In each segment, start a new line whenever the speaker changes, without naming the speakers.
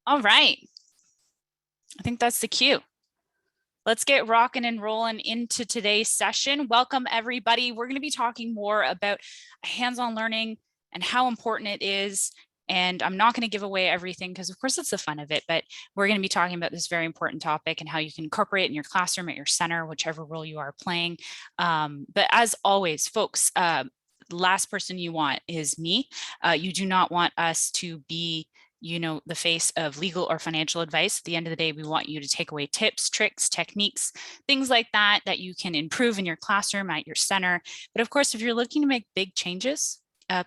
All right. I think that's the cue. Let's get rocking and rolling into today's session. Welcome, everybody. We're going to be talking more about hands-on learning and how important it is. And I'm not going to give away everything because, of course, it's the fun of it, but we're going to be talking about this very important topic and how you can incorporate it in your classroom, at your center, whichever role you are playing. But as always, folks, the last person you want is me. You do not want us to be the face of legal or financial advice. At the end of the day, we want you to take away tips, tricks, techniques, things like that you can improve in your classroom, at your center. But of course, if you're looking to make big changes,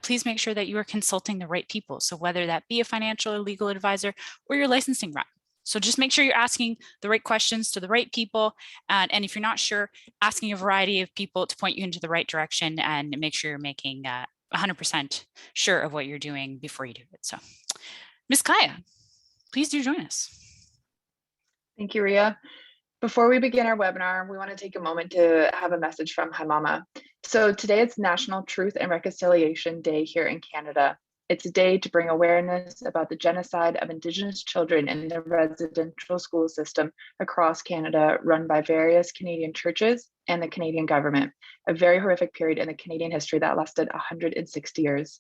please make sure that you are consulting the right people. So whether that be a financial or legal advisor or your licensing rep. So just make sure you're asking the right questions to the right people. And if you're not sure, asking a variety of people to point you into the right direction and make sure you're making 100% sure of what you're doing before you do it. So Ms. Kaya, please do join us.
Thank you, Ria. Before we begin our webinar, we want to take a moment to have a message from Hi Mama. So today it's National Truth and Reconciliation Day here in Canada. It's a day to bring awareness about the genocide of Indigenous children in the residential school system across Canada, run by various Canadian churches and the Canadian government, a very horrific period in the Canadian history that lasted 160 years.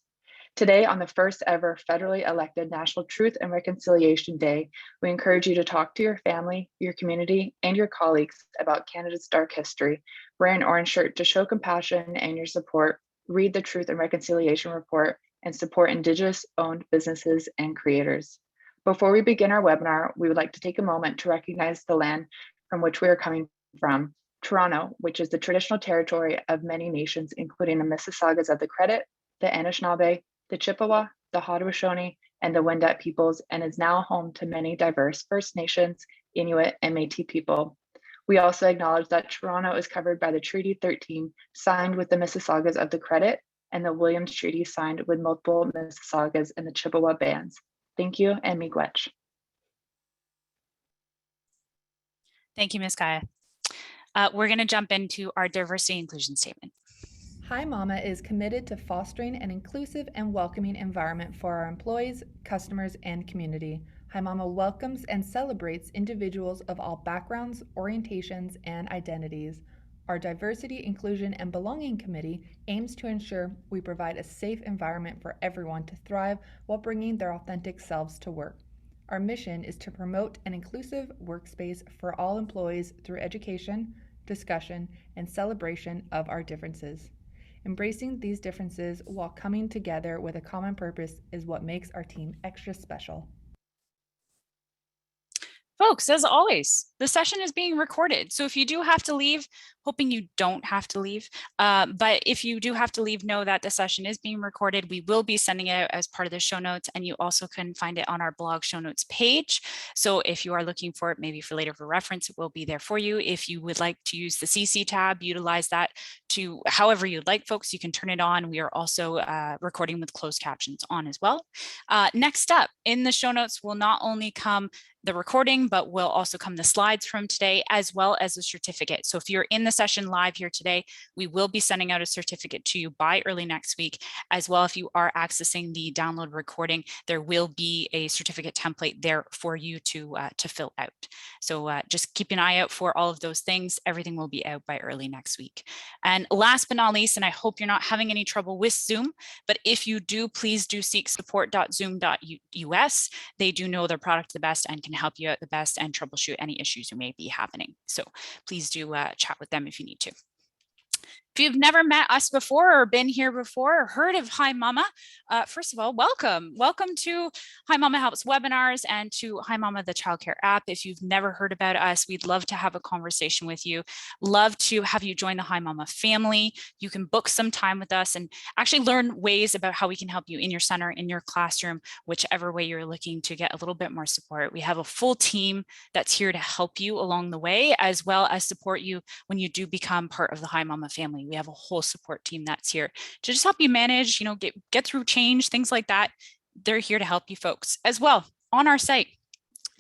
Today, on the first ever federally elected National Truth and Reconciliation Day, we encourage you to talk to your family, your community, and your colleagues about Canada's dark history. Wear an orange shirt to show compassion and your support. Read the Truth and Reconciliation Report and support Indigenous-owned businesses and creators. Before we begin our webinar, we would like to take a moment to recognize the land from which we are coming from, Toronto, which is the traditional territory of many nations, including the Mississaugas of the Credit, the Anishinaabe, the Chippewa, the Haudenosaunee, and the Wendat peoples, and is now home to many diverse First Nations, Inuit, and Métis people. We also acknowledge that Toronto is covered by the Treaty 13 signed with the Mississaugas of the Credit and the Williams Treaty signed with multiple Mississaugas and the Chippewa bands. Thank you, and miigwech.
Thank you, Ms. Kaya. We're going to jump into our diversity inclusion statement.
Hi Mama is committed to fostering an inclusive and welcoming environment for our employees, customers, and community. Hi Mama welcomes and celebrates individuals of all backgrounds, orientations, and identities. Our Diversity, Inclusion, and Belonging Committee aims to ensure we provide a safe environment for everyone to thrive while bringing their authentic selves to work. Our mission is to promote an inclusive workspace for all employees through education, discussion, and celebration of our differences. Embracing these differences while coming together with a common purpose is what makes our team extra special.
Folks, as always, the session is being recorded. So if you do have to leave, hoping you don't have to leave, but if you do have to leave, know that the session is being recorded. We will be sending it out as part of the show notes, and you also can find it on our blog show notes page. So if you are looking for it, maybe for later for reference, it will be there for you. If you would like to use the CC tab, utilize that to however you'd like, folks, you can turn it on. We are also recording with closed captions on as well. Next up in the show notes will not only come the recording, but will also come the slides from today, as well as a certificate. So if you're in the session live here today, we will be sending out a certificate to you by early next week. As well, if you are accessing the download recording, there will be a certificate template there for you to fill out. So just keep an eye out for all of those things. Everything will be out by early next week. And last but not least, and I hope you're not having any trouble with Zoom, but if you do, please do seek support.zoom.us. They do know their product the best and can help you out the best and troubleshoot any issues you may be happening. So please do chat with them if you need to. If you've never met us before or been here before or heard of Hi Mama, first of all, welcome. Welcome to Hi Mama Helps webinars and to Hi Mama, the childcare app. If you've never heard about us, we'd love to have a conversation with you. Love to have you join the Hi Mama family. You can book some time with us and actually learn ways about how we can help you in your center, in your classroom, whichever way you're looking to get a little bit more support. We have a full team that's here to help you along the way, as well as support you when you do become part of the Hi Mama family. We have a whole support team that's here to just help you manage, get through change, things like that. They're here to help you folks as well. On our site,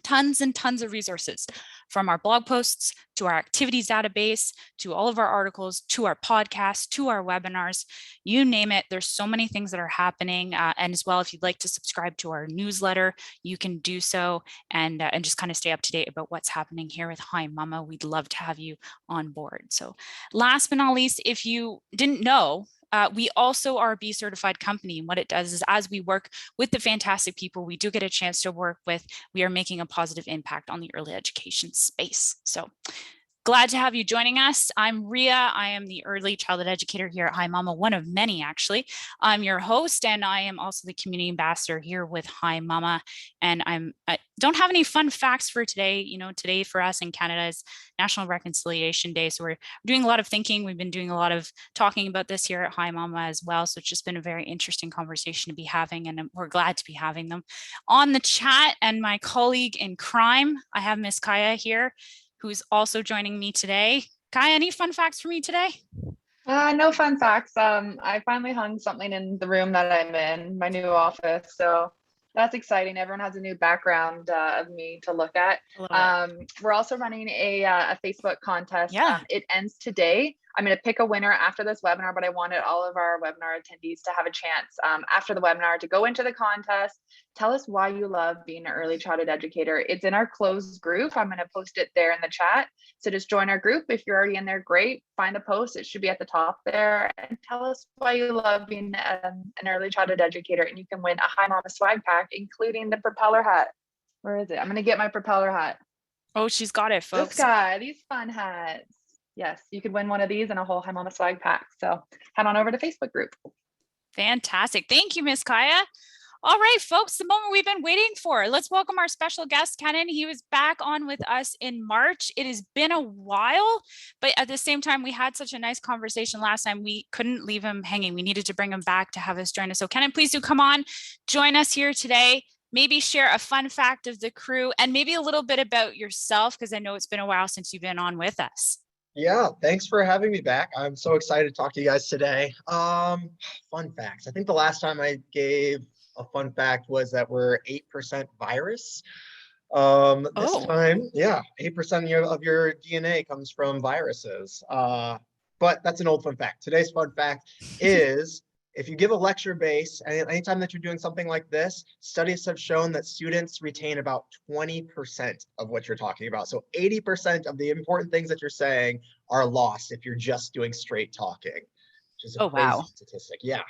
tons and tons of resources, from our blog posts to our activities database, to all of our articles, to our podcasts, to our webinars, you name it. There's so many things that are happening. And as well, if you'd like to subscribe to our newsletter, you can do so and just kind of stay up to date about what's happening here with Hi Mama. We'd love to have you on board. So last but not least, if you didn't know, we also are a B certified company. And what it does is, as we work with the fantastic people we do get a chance to work with, we are making a positive impact on the early education space. So glad to have you joining us. I'm Ria. I am the early childhood educator here at Hi Mama, one of many actually. I'm your host, and I am also the community ambassador here with Hi Mama. And I don't have any fun facts for today. Today for us in Canada is National Reconciliation Day. So we're doing a lot of thinking. We've been doing a lot of talking about this here at Hi Mama as well. So it's just been a very interesting conversation to be having, and we're glad to be having them. On the chat, and my colleague in crime, I have Miss Kaya here, who's also joining me today. Kaya, any fun facts for me today?
No fun facts. I finally hung something in the room that I'm in, my new office. So that's exciting. Everyone has a new background of me to look at. We're also running a Facebook contest.
Yeah.
It ends today. I'm going to pick a winner after this webinar, but I wanted all of our webinar attendees to have a chance after the webinar to go into the contest. Tell us why you love being an early childhood educator. It's in our closed group. I'm going to post it there in the chat. So just join our group. If you're already in there, great. Find the post. It should be at the top there. And tell us why you love being an early childhood educator. And you can win a Hi Mama swag pack, including the propeller hat. Where is it? I'm going to get my propeller hat.
Oh, she's got it, folks.
This guy, these fun hats. Yes, you could win one of these and a whole Hi Mama swag pack. So head on over to Facebook group.
Fantastic. Thank you, Miss Kaya. All right, folks, the moment we've been waiting for. Let's welcome our special guest, Kennen. He was back on with us in March. It has been a while, but at the same time, we had such a nice conversation last time. We couldn't leave him hanging. We needed to bring him back to have us join us. So Kennen, please do come on, join us here today. Maybe share a fun fact of the crew and maybe a little bit about yourself, because I know it's been a while since you've been on with us.
Yeah, thanks for having me back. I'm so excited to talk to you guys today. Fun facts. I think the last time I gave a fun fact was that we're 8% virus. This time, yeah, 8% of your DNA comes from viruses. But that's an old fun fact. Today's fun fact is, if you give a lecture base, and anytime that you're doing something like this, studies have shown that students retain about 20% of what you're talking about. So 80% of the important things that you're saying are lost if you're just doing straight talking, which is a crazy statistic. Yeah.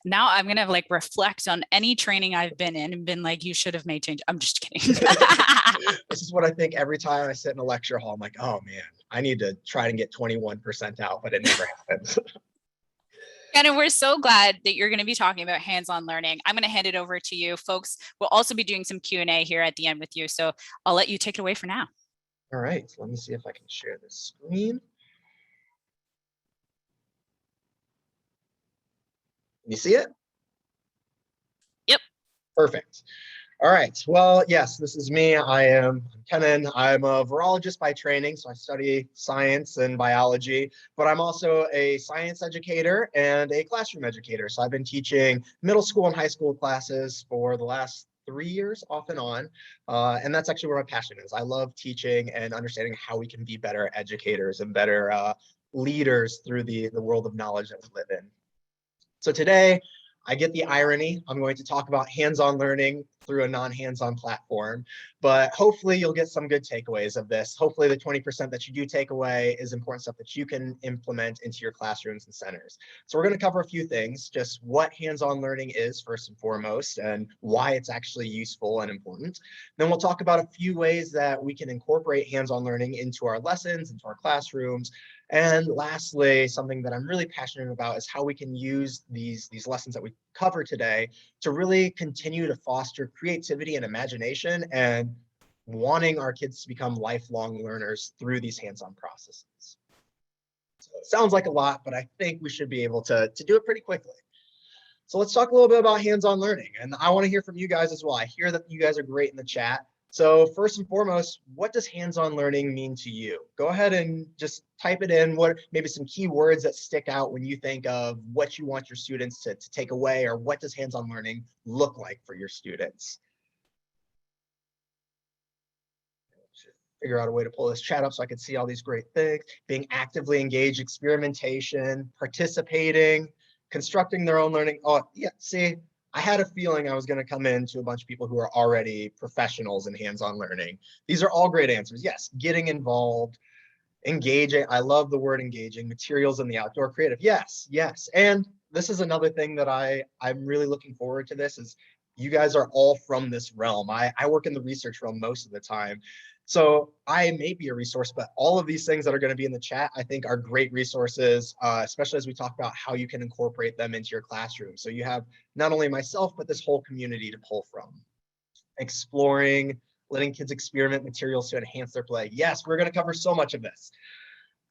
Now I'm going to like reflect on any training I've been in and been like, you should have made change. I'm just kidding.
This is what I think every time I sit in a lecture hall. I'm like, oh man, I need to try and get 21% out, but it never happens.
And we're so glad that you're going to be talking about hands-on learning. I'm going to hand it over to you, folks. We'll also be doing some Q&A here at the end with you. So I'll let you take it away for now.
All right, let me see if I can share this screen. You see it?
Yep.
Perfect. All right. Well, yes, this is me. I'm Kennen. I'm a virologist by training, so I study science and biology, but I'm also a science educator and a classroom educator. So I've been teaching middle school and high school classes for the last 3 years off and on. And that's actually where my passion is. I love teaching and understanding how we can be better educators and better leaders through the world of knowledge that we live in. So today, I get the irony. I'm going to talk about hands-on learning through a non-hands-on platform, but hopefully you'll get some good takeaways of this. Hopefully the 20% that you do take away is important stuff that you can implement into your classrooms and centers. So we're going to cover a few things, just what hands-on learning is first and foremost, and why it's actually useful and important. Then we'll talk about a few ways that we can incorporate hands-on learning into our lessons, into our classrooms. And lastly, something that I'm really passionate about is how we can use these lessons that we cover today to really continue to foster creativity and imagination and wanting our kids to become lifelong learners through these hands-on processes. So it sounds like a lot, but I think we should be able to do it pretty quickly. So let's talk a little bit about hands-on learning. And I want to hear from you guys as well. I hear that you guys are great in the chat. So first and foremost, what does hands-on learning mean to you? Go ahead and just type it in. What maybe some key words that stick out when you think of what you want your students to take away, or what does hands-on learning look like for your students? Figure out a way to pull this chat up so I can see all these great things. Being actively engaged, experimentation, participating, constructing their own learning. Oh, yeah, see, I had a feeling I was going to come into a bunch of people who are already professionals in hands-on learning. These are all great answers. Yes, getting involved, engaging. I love the word engaging. Materials in the outdoor creative. Yes, yes. And this is another thing that I'm really looking forward to. This is you guys are all from this realm. I work in the research realm most of the time. So I may be a resource, but all of these things that are going to be in the chat, I think are great resources, especially as we talk about how you can incorporate them into your classroom. So you have not only myself, but this whole community to pull from. Exploring, letting kids experiment materials to enhance their play. Yes, we're going to cover so much of this.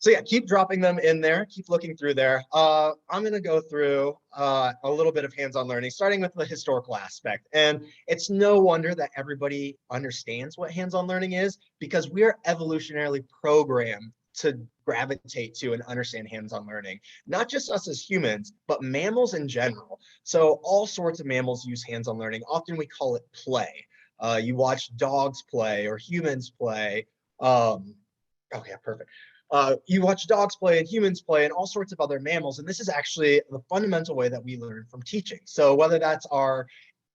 So yeah, keep dropping them in there, keep looking through there. I'm going to go through a little bit of hands-on learning, starting with the historical aspect. And it's no wonder that everybody understands what hands-on learning is, because we are evolutionarily programmed to gravitate to and understand hands-on learning. Not just us as humans, but mammals in general. So all sorts of mammals use hands-on learning. Often we call it play. You watch dogs play or humans play. Okay, perfect. You watch dogs play and humans play and all sorts of other mammals. And this is actually the fundamental way that we learn from teaching. So whether that's our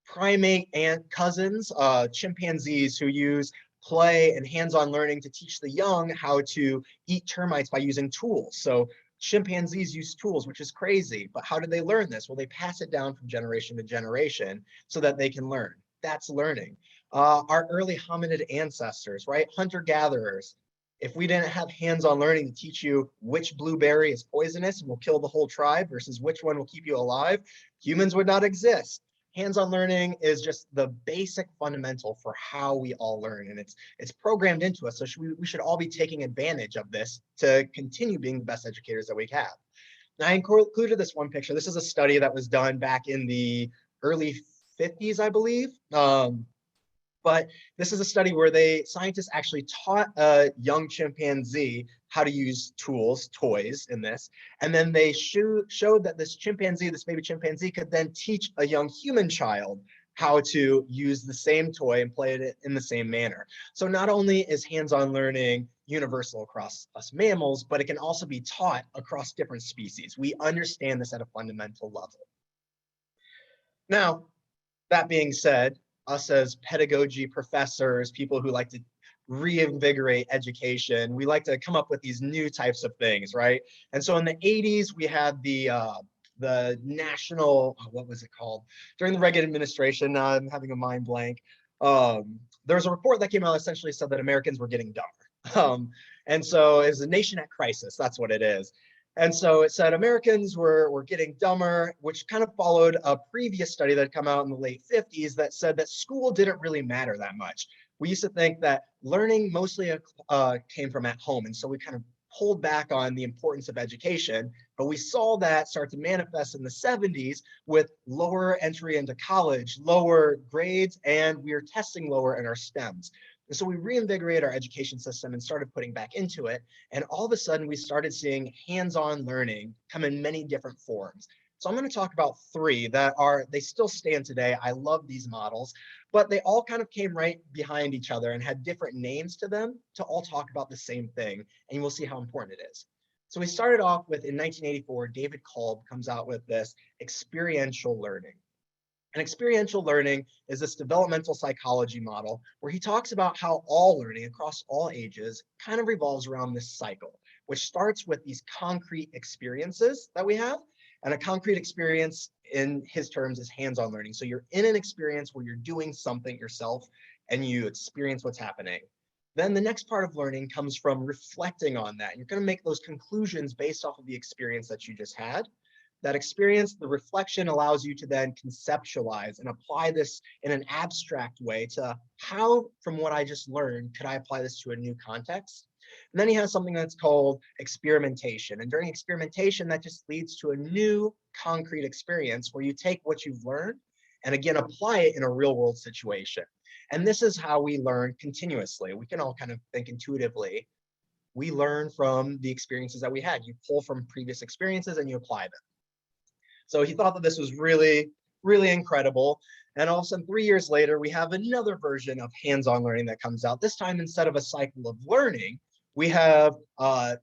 primate aunt cousins, chimpanzees who use play and hands-on learning to teach the young how to eat termites by using tools. So chimpanzees use tools, which is crazy, but how do they learn this? Well, they pass it down from generation to generation so that they can learn. That's learning. Our early hominid ancestors, right? Hunter-gatherers. If we didn't have hands-on learning to teach you which blueberry is poisonous and will kill the whole tribe versus which one will keep you alive, humans would not exist. Hands-on learning is just the basic fundamental for how we all learn, and it's programmed into us. So we should all be taking advantage of this to continue being the best educators that we have. Now, I included this one picture. This is a study that was done back in the early 50s, I believe. But this is a study where scientists actually taught a young chimpanzee how to use tools, toys in this. And then they showed that this baby chimpanzee could then teach a young human child how to use the same toy and play it in the same manner. So not only is hands-on learning universal across us mammals, but it can also be taught across different species. We understand this at a fundamental level. Now, that being said, us as pedagogy professors, people who like to reinvigorate education, we like to come up with these new types of things, right? And so in the 80s, we had the national, what was it called? During the Reagan administration, I'm having a mind blank. There was a report that came out essentially said that Americans were getting dumber. And so it's a nation at crisis, that's what it is. And so it said Americans were getting dumber, which kind of followed a previous study that had come out in the late 50s that said that school didn't really matter that much. We used to think that learning mostly came from at home. And so we kind of pulled back on the importance of education, but we saw that start to manifest in the 70s with lower entry into college, lower grades, and we were testing lower in our STEMs. And so we reinvigorated our education system and started putting back into it. And all of a sudden we started seeing hands-on learning come in many different forms. So I'm going to talk about three that they still stand today. I love these models, but they all kind of came right behind each other and had different names to them to all talk about the same thing. And we'll see how important it is. So we started off with, in 1984, David Kolb comes out with this experiential learning. And experiential learning is this developmental psychology model where he talks about how all learning across all ages kind of revolves around this cycle, which starts with these concrete experiences that we have. And a concrete experience in his terms is hands-on learning. So you're in an experience where you're doing something yourself and you experience what's happening. Then the next part of learning comes from reflecting on that. You're going to make those conclusions based off of the experience that you just had. That experience, the reflection, allows you to then conceptualize and apply this in an abstract way to how, from what I just learned, could I apply this to a new context? And then he has something that's called experimentation. And during experimentation, that just leads to a new concrete experience where you take what you've learned and again, apply it in a real world situation. And this is how we learn continuously. We can all kind of think intuitively. We learn from the experiences that we had. You pull from previous experiences and you apply them. So he thought that this was really, really incredible. And all of a sudden, 3 years later, we have another version of hands-on learning that comes out. This time, instead of a cycle of learning, we have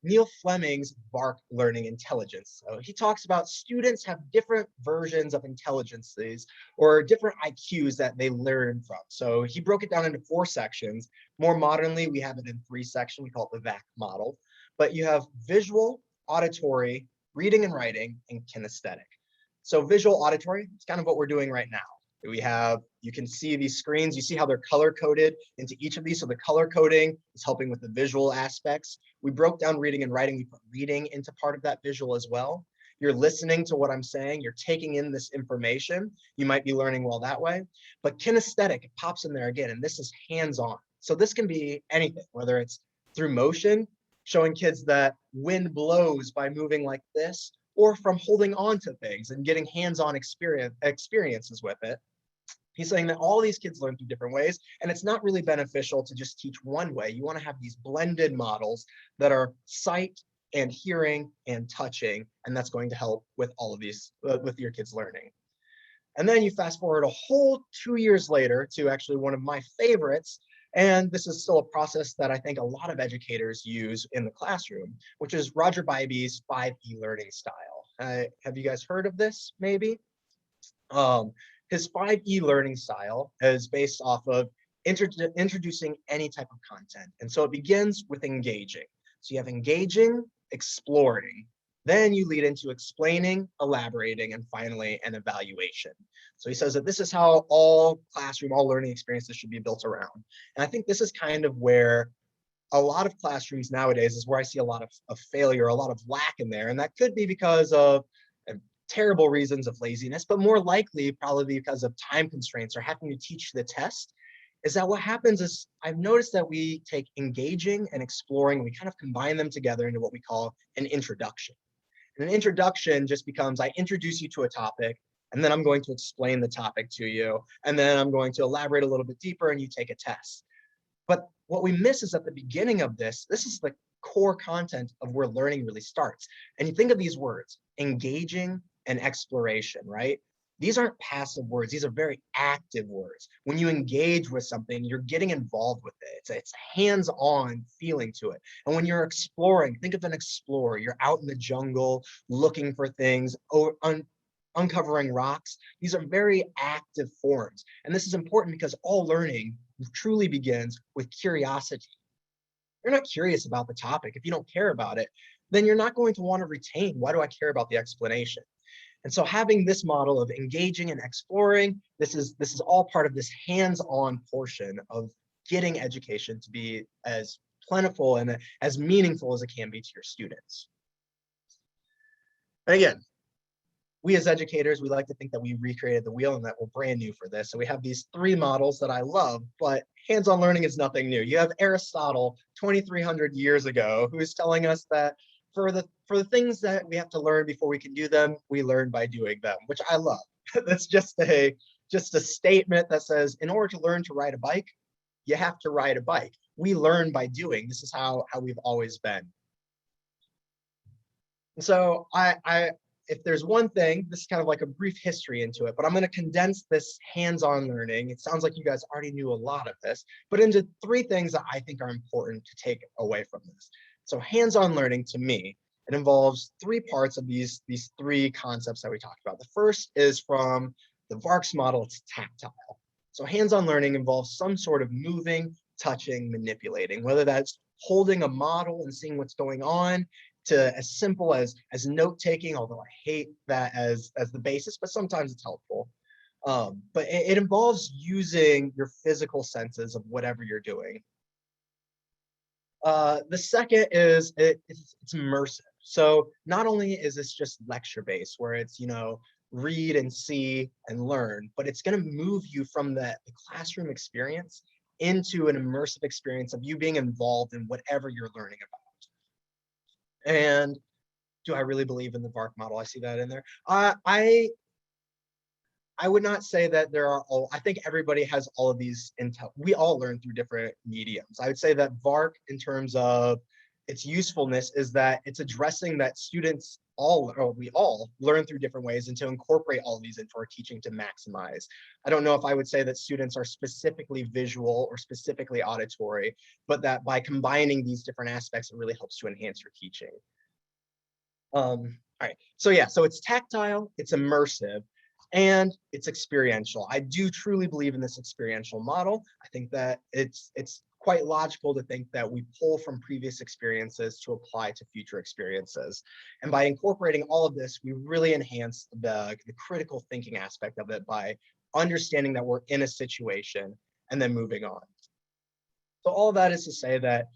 Neil Fleming's VARK learning intelligence. So he talks about students have different versions of intelligences or different IQs that they learn from. So he broke it down into 4 sections. More modernly, we have it in 3 sections. We call it the VAC model. But you have visual, auditory, reading and writing, and kinesthetic. So visual auditory, it's kind of what we're doing right now. You can see these screens, you see how they're color coded into each of these. So the color coding is helping with the visual aspects. We broke down reading and writing, we put reading into part of that visual as well. You're listening to what I'm saying, you're taking in this information. You might be learning well that way. But kinesthetic, it pops in there again, and this is hands-on. So this can be anything, whether it's through motion, showing kids that wind blows by moving like this, or from holding on to things and getting hands-on experiences with it. He's saying that all these kids learn through different ways, and it's not really beneficial to just teach one way. You want to have these blended models that are sight and hearing and touching, and that's going to help with all of these, with your kids' learning. And then you fast forward a whole 2 years later to actually one of my favorites, And this is still a process that I think a lot of educators use in the classroom, which is Roger Bybee's 5E learning style. Have you guys heard of this, maybe? His 5E learning style is based off of introducing any type of content. And so it begins with engaging. So you have engaging, exploring, then you lead into explaining, elaborating, and finally an evaluation. So he says that this is how all classroom, all learning experiences should be built around. And I think this is kind of where a lot of classrooms nowadays is where I see a lot of failure, a lot of lack in there. And that could be because of terrible reasons of laziness, but more likely probably because of time constraints or having to teach the test. Is that what happens is I've noticed that we take engaging and exploring, we kind of combine them together into what we call an introduction. And an introduction just becomes, I introduce you to a topic, and then I'm going to explain the topic to you, and then I'm going to elaborate a little bit deeper and you take a test. But what we miss is at the beginning of this is the core content of where learning really starts. And you think of these words, engaging and exploration, right? These aren't passive words. These are very active words. When you engage with something, you're getting involved with it. It's a hands-on feeling to it. And when you're exploring, think of an explorer. You're out in the jungle looking for things, uncovering rocks. These are very active forms. And this is important because all learning truly begins with curiosity. You're not curious about the topic. If you don't care about it, then you're not going to want to retain, why do I care about the explanation? And so having this model of engaging and exploring, this is all part of this hands-on portion of getting education to be as plentiful and as meaningful as it can be to your students. And again, we as educators, we like to think that we recreated the wheel and that we're brand new for this. So we have these three models that I love, but hands-on learning is nothing new. You have Aristotle 2,300 years ago, who is telling us that for the things that we have to learn before we can do them, we learn by doing them, which I love. That's just a statement that says, in order to learn to ride a bike, you have to ride a bike. We learn by doing. This is how we've always been. And so if there's one thing, this is kind of like a brief history into it, but I'm going to condense this hands-on learning. It sounds like you guys already knew a lot of this, but into three things that I think are important to take away from this. So hands-on learning, to me, it involves three parts of these three concepts that we talked about. The first is from the Varks model, it's tactile. So hands-on learning involves some sort of moving, touching, manipulating, whether that's holding a model and seeing what's going on, to as simple as note-taking, although I hate that as the basis, but sometimes it's helpful. But it involves using your physical senses of whatever you're doing. The second is it's immersive. So not only is this just lecture-based, where it's, read and see and learn, but it's going to move you from the classroom experience into an immersive experience of you being involved in whatever you're learning about. And do I really believe in the VARK model? I see that in there. I would not say that there are all, I think everybody has all of these, we all learn through different mediums. I would say that VARK, in terms of its usefulness, is that it's addressing that students we all learn through different ways, and to incorporate all of these into our teaching to maximize. I don't know if I would say that students are specifically visual or specifically auditory, but that by combining these different aspects, it really helps to enhance your teaching. All right, so yeah, so it's tactile, it's immersive, and it's experiential. I do truly believe in this experiential model. I think that it's quite logical to think that we pull from previous experiences to apply to future experiences. And by incorporating all of this, we really enhance the critical thinking aspect of it by understanding that we're in a situation and then moving on. So all of that is to say that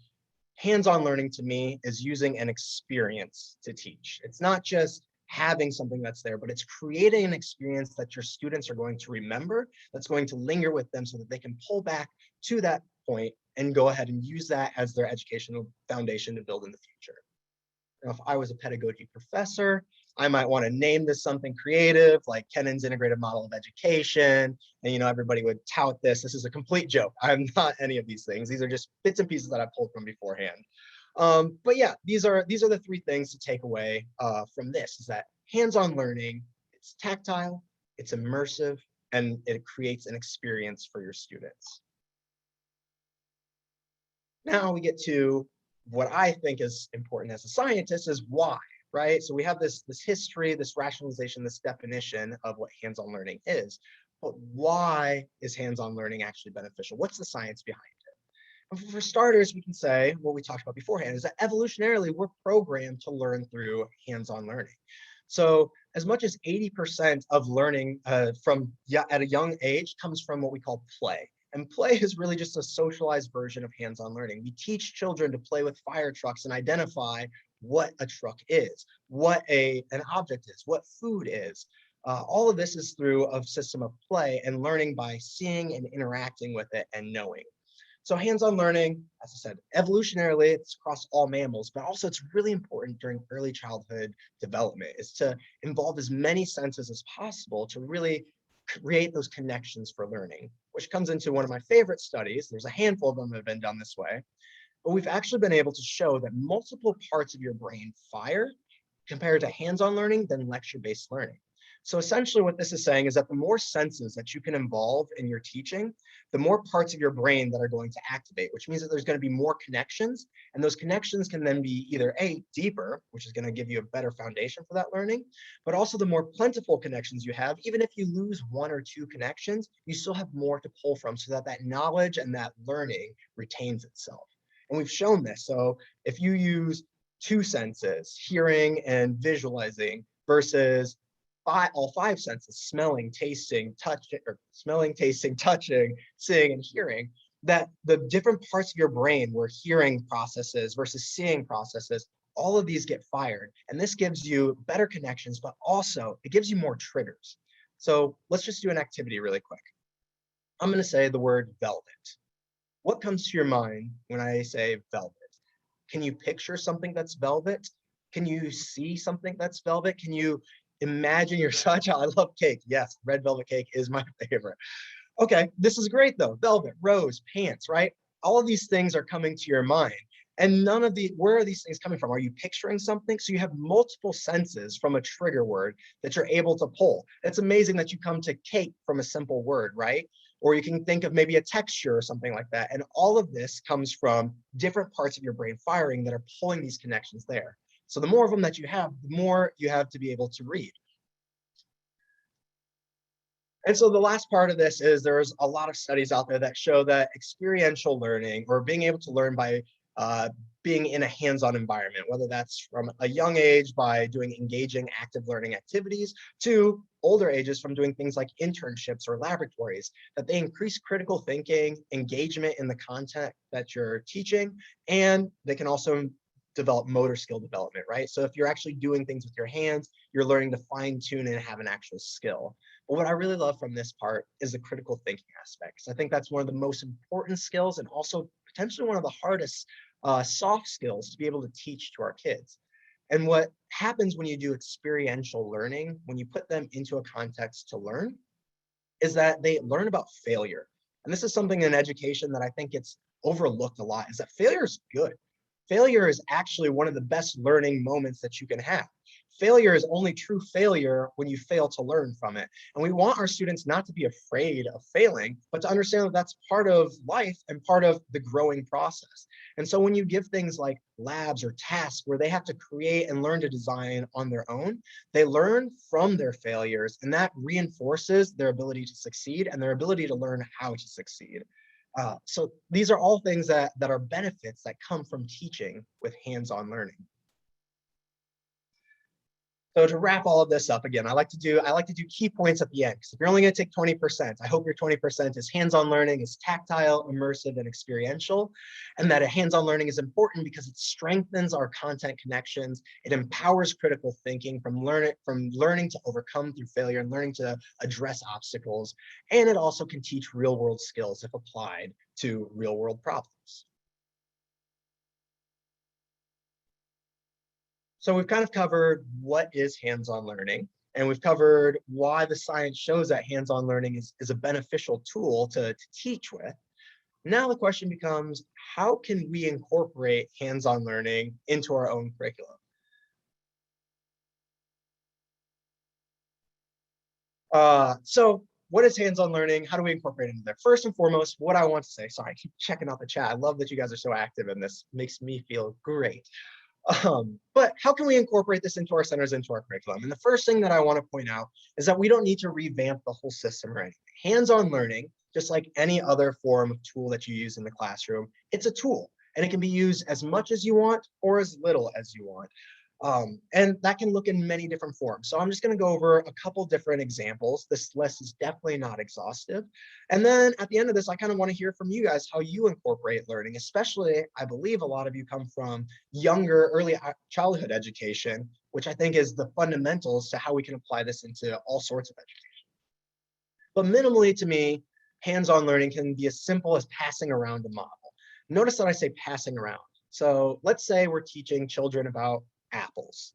hands-on learning, to me, is using an experience to teach. It's not just having something that's there, but it's creating an experience that your students are going to remember, that's going to linger with them so that they can pull back to that point and go ahead and use that as their educational foundation to build in the future. Now, if I was a pedagogy professor, I might want to name this something creative, like Kennen's integrated model of education. And everybody would tout this. This is a complete joke. I'm not any of these things. These are just bits and pieces that I pulled from beforehand. But yeah, these are the three things to take away from this, is that hands-on learning, it's tactile, it's immersive, and it creates an experience for your students. Now we get to what I think is important as a scientist is why, right? So we have this history, this rationalization, this definition of what hands-on learning is. But why is hands-on learning actually beneficial? What's the science behind it? For starters, we can say what we talked about beforehand is that evolutionarily, we're programmed to learn through hands-on learning. So as much as 80% of learning at a young age comes from what we call play. And play is really just a socialized version of hands-on learning. We teach children to play with fire trucks and identify what a truck is, what an object is, what food is. All of this is through a system of play and learning by seeing and interacting with it and knowing. So hands-on learning, as I said, evolutionarily, it's across all mammals, but also it's really important during early childhood development is to involve as many senses as possible to really create those connections for learning, which comes into one of my favorite studies. There's a handful of them that have been done this way, but we've actually been able to show that multiple parts of your brain fire compared to hands-on learning than lecture-based learning. So essentially what this is saying is that the more senses that you can involve in your teaching, the more parts of your brain that are going to activate, which means that there's going to be more connections, and those connections can then be either A, deeper, which is going to give you a better foundation for that learning, but also the more plentiful connections you have, even if you lose one or two connections, you still have more to pull from so that that knowledge and that learning retains itself. And we've shown this. So if you use two senses, hearing and visualizing, versus all five senses, smelling, tasting, touching, seeing, and hearing, that the different parts of your brain where hearing processes versus seeing processes, all of these get fired. And this gives you better connections, but also it gives you more triggers. So let's just do an activity really quick. I'm going to say the word velvet. What comes to your mind when I say velvet? Can you picture something that's velvet? Can you see something that's velvet? Can you imagine your such? I love cake. Yes, red velvet cake is my favorite. Okay, this is great though. Velvet, rose, pants, right? All of these things are coming to your mind. And where are these things coming from? Are you picturing something? So you have multiple senses from a trigger word that you're able to pull. It's amazing that you come to cake from a simple word, right? Or you can think of maybe a texture or something like that. And all of this comes from different parts of your brain firing that are pulling these connections there. So the more of them that you have, the more you have to be able to read. And so the last part of this is there's a lot of studies out there that show that experiential learning, or being able to learn by being in a hands-on environment, whether that's from a young age by doing engaging active learning activities to older ages from doing things like internships or laboratories, that they increase critical thinking, engagement in the content that you're teaching, and they can also develop motor skill development, right? So if you're actually doing things with your hands, you're learning to fine tune and have an actual skill. But what I really love from this part is the critical thinking aspects. I think that's one of the most important skills and also potentially one of the hardest soft skills to be able to teach to our kids. And what happens when you do experiential learning, when you put them into a context to learn, is that they learn about failure. And this is something in education that I think it's overlooked a lot, is that failure is good. Failure is actually one of the best learning moments that you can have. Failure is only true failure when you fail to learn from it. And we want our students not to be afraid of failing, but to understand that that's part of life and part of the growing process. And so when you give things like labs or tasks where they have to create and learn to design on their own, they learn from their failures, and that reinforces their ability to succeed and their ability to learn how to succeed. So these are all things that are benefits that come from teaching with hands-on learning. So to wrap all of this up, again, I like to do key points at the end. Because if you're only going to take 20%, I hope your 20% is hands-on learning, is tactile, immersive, and experiential, and that a hands-on learning is important because it strengthens our content connections. It empowers critical thinking from learning to overcome through failure and learning to address obstacles, and it also can teach real-world skills if applied to real-world problems. So we've kind of covered what is hands-on learning, and we've covered why the science shows that hands-on learning is a beneficial tool to teach with. Now the question becomes, how can we incorporate hands-on learning into our own curriculum? So what is hands-on learning? How do we incorporate it into there? First and foremost, what I want to say, sorry, I keep checking out the chat. I love that you guys are so active in this. Makes me feel great. But how can we incorporate this into our centers, into our curriculum? And the first thing that I want to point out is that we don't need to revamp the whole system or anything. Hands-on learning, just like any other form of tool that you use in the classroom, it's a tool, and it can be used as much as you want or as little as you want. And that can look in many different forms. So I'm just going to go over a couple different examples. This list is definitely not exhaustive. And then at the end of this, I kind of want to hear from you guys how you incorporate learning, especially I believe a lot of you come from younger, early childhood education, which I think is the fundamentals to how we can apply this into all sorts of education. But minimally to me, hands-on learning can be as simple as passing around a model. Notice that I say passing around. So let's say we're teaching children about apples.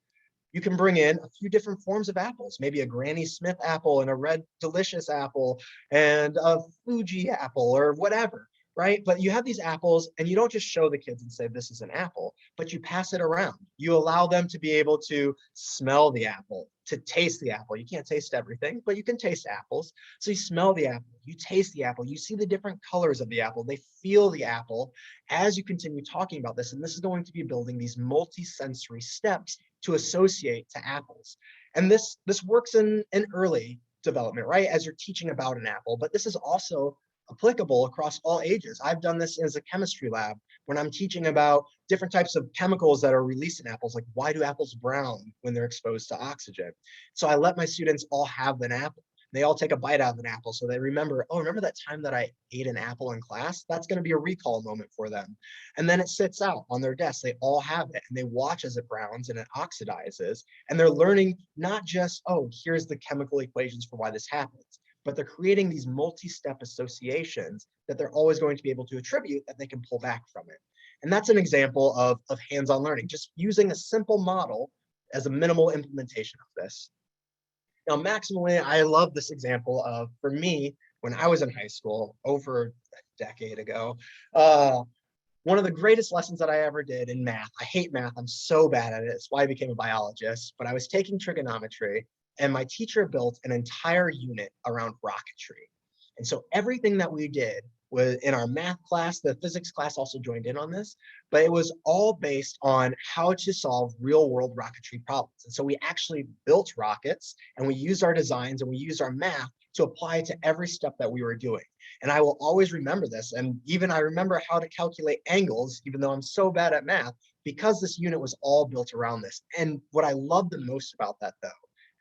You can bring in a few different forms of apples, maybe a Granny Smith apple and a Red Delicious apple and a Fuji apple or whatever, right? But you have these apples and you don't just show the kids and say, this is an apple, but you pass it around. You allow them to be able to smell the apple, to taste the apple. You can't taste everything, but you can taste apples. So you smell the apple, you taste the apple, you see the different colors of the apple, they feel the apple as you continue talking about this. And this is going to be building these multi-sensory steps to associate to apples. And this works in early development, right? As you're teaching about an apple, but this is also applicable across all ages. I've done this as a chemistry lab when I'm teaching about different types of chemicals that are released in apples, like why do apples brown when they're exposed to oxygen? So I let my students all have an apple. They all take a bite out of an apple so they remember, oh, remember that time that I ate an apple in class? That's going to be a recall moment for them. And then it sits out on their desk. They all have it and they watch as it browns and it oxidizes. And they're learning not just, oh, here's the chemical equations for why this happens, but they're creating these multi-step associations that they're always going to be able to attribute that they can pull back from it. And that's an example of hands-on learning, just using a simple model as a minimal implementation of this. Now, maximally, I love this example of, for me, when I was in high school over a decade ago, one of the greatest lessons that I ever did in math. I hate math. I'm so bad at it. It's why I became a biologist. But I was taking trigonometry, and my teacher built an entire unit around rocketry. And so everything that we did was in our math class, the physics class also joined in on this, but it was all based on how to solve real world rocketry problems. And so we actually built rockets and we used our designs and we used our math to apply to every step that we were doing. And I will always remember this. And even I remember how to calculate angles, even though I'm so bad at math, because this unit was all built around this. And what I love the most about that though,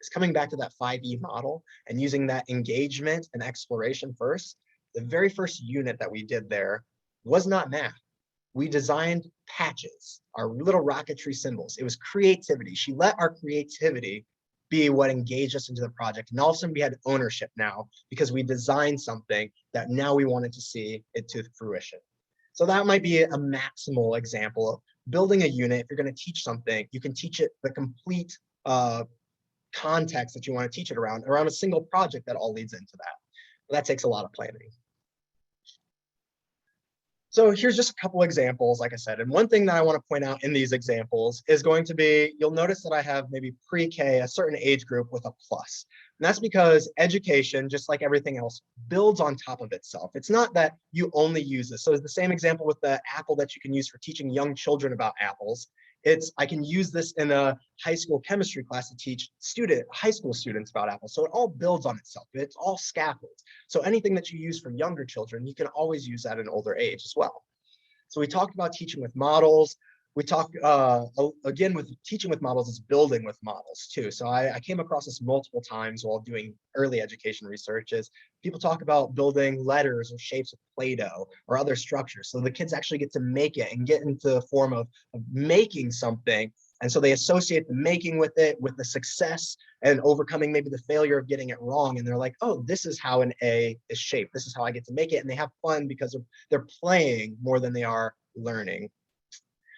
is coming back to that 5E model and using that engagement and exploration first. The very first unit that we did there was not math. We designed patches, our little rocketry symbols. It was creativity. She let our creativity be what engaged us into the project. And all of a sudden we had ownership now because we designed something that now we wanted to see it to fruition. So that might be a maximal example of building a unit. If you're going to teach something, you can teach it the complete context that you want to teach it around a single project that all leads into that. But that takes a lot of planning. So here's just a couple examples, like I said, and one thing that I want to point out in these examples is going to be, you'll notice that I have maybe pre-K, a certain age group with a plus. And that's because education, just like everything else, builds on top of itself. It's not that you only use this. So it's the same example with the apple that you can use for teaching young children about apples. I can use this in a high school chemistry class to teach high school students about apples. So it all builds on itself. It's all scaffolds. So anything that you use for younger children, you can always use at an older age as well. So we talked about teaching with models. We talked, again, with teaching with models is building with models too. So I came across this multiple times while doing early education research is people talk about building letters or shapes of Play-Doh or other structures. So the kids actually get to make it and get into the form of making something. And so they associate the making with it, with the success and overcoming maybe the failure of getting it wrong. And they're like, oh, this is how an A is shaped. This is how I get to make it. And they have fun because they're playing more than they are learning.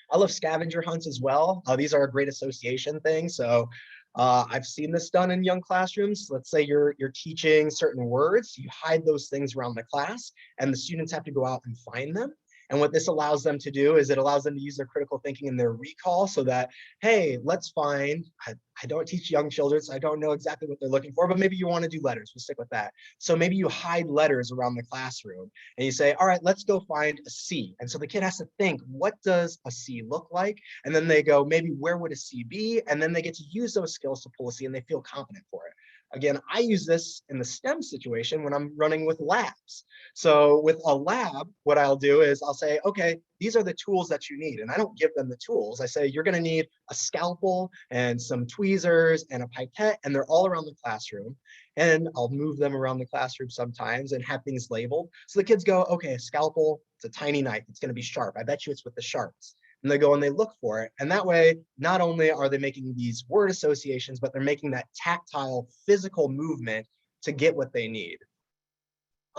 I love scavenger hunts as well. These are a great association thing. So I've seen this done in young classrooms. Let's say you're teaching certain words, you hide those things around the class and the students have to go out and find them. And what this allows them to do is it allows them to use their critical thinking and their recall so that, hey, let's find, I don't teach young children, so I don't know exactly what they're looking for, but maybe you want to do letters. We'll stick with that. So maybe you hide letters around the classroom and you say, all right, let's go find a C. And so the kid has to think, what does a C look like? And then they go, maybe where would a C be? And then they get to use those skills to pull a C and they feel confident for it. Again, I use this in the STEM situation when I'm running with labs. So with a lab, what I'll do is I'll say, okay, these are the tools that you need. And I don't give them the tools. I say, you're going to need a scalpel and some tweezers and a pipette, and they're all around the classroom. And I'll move them around the classroom sometimes and have things labeled. So the kids go, okay, a scalpel, it's a tiny knife. It's going to be sharp. I bet you it's with the sharps. And they go and they look for it. And that way, not only are they making these word associations, but they're making that tactile, physical movement to get what they need.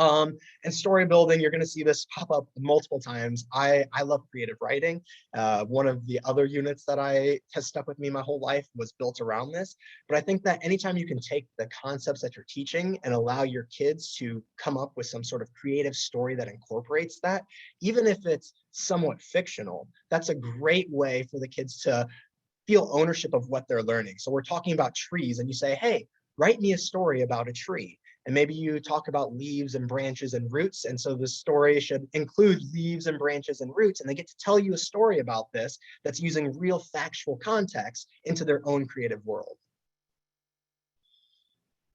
And story building, you're going to see this pop up multiple times. I love creative writing. One of the other units that has stuck with me my whole life was built around this. But I think that anytime you can take the concepts that you're teaching and allow your kids to come up with some sort of creative story that incorporates that, even if it's somewhat fictional, that's a great way for the kids to feel ownership of what they're learning. So we're talking about trees and you say, hey, write me a story about a tree. And maybe you talk about leaves and branches and roots. And so the story should include leaves and branches and roots. And they get to tell you a story about this that's using real factual context into their own creative world.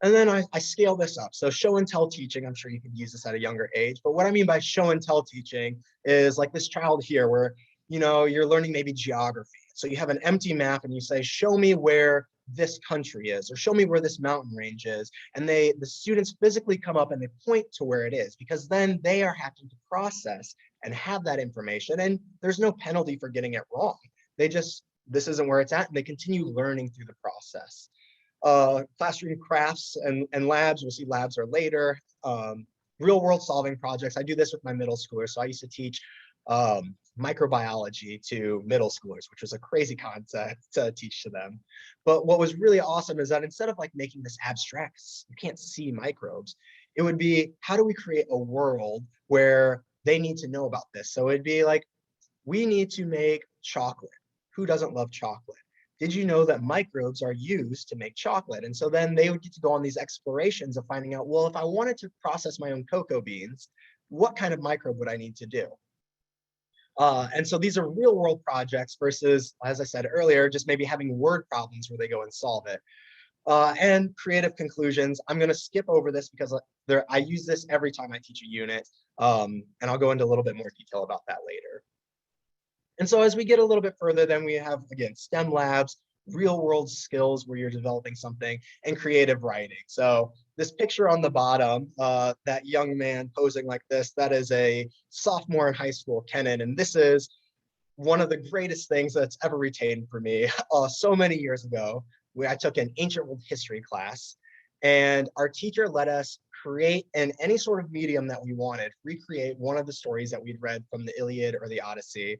And then I scale this up. So show and tell teaching, I'm sure you could use this at a younger age. But what I mean by show and tell teaching is like this child here where, you're learning maybe geography. So you have an empty map and you say, show me where this country is, or show me where this mountain range is. And the students physically come up and they point to where it is, because then they are having to process and have that information. And there's no penalty for getting it wrong. This isn't where it's at, and they continue learning through the process. Classroom crafts and labs, we'll see labs are later. Real world solving projects. I do this with my middle schoolers. So I used to teach microbiology to middle schoolers, which was a crazy concept to teach to them. But what was really awesome is that instead of like making this abstract, you can't see microbes, it would be, how do we create a world where they need to know about this? So it'd be like, we need to make chocolate. Who doesn't love chocolate? Did you know that microbes are used to make chocolate? And so then they would get to go on these explorations of finding out, well, if I wanted to process my own cocoa beans, what kind of microbe would I need to do? And so these are real world projects versus, as I said earlier, just maybe having word problems where they go and solve it. And creative conclusions. I'm going to skip over this because I use this every time I teach a unit. And I'll go into a little bit more detail about that later. And so as we get a little bit further, then we have, again, STEM labs, real world skills where you're developing something, and creative writing. So this picture on the bottom, that young man posing like this, that is a sophomore in high school, Kennen. And this is one of the greatest things that's ever retained for me. So many years ago, I took an ancient world history class, and our teacher let us create in any sort of medium that we wanted, recreate one of the stories that we'd read from the Iliad or the Odyssey.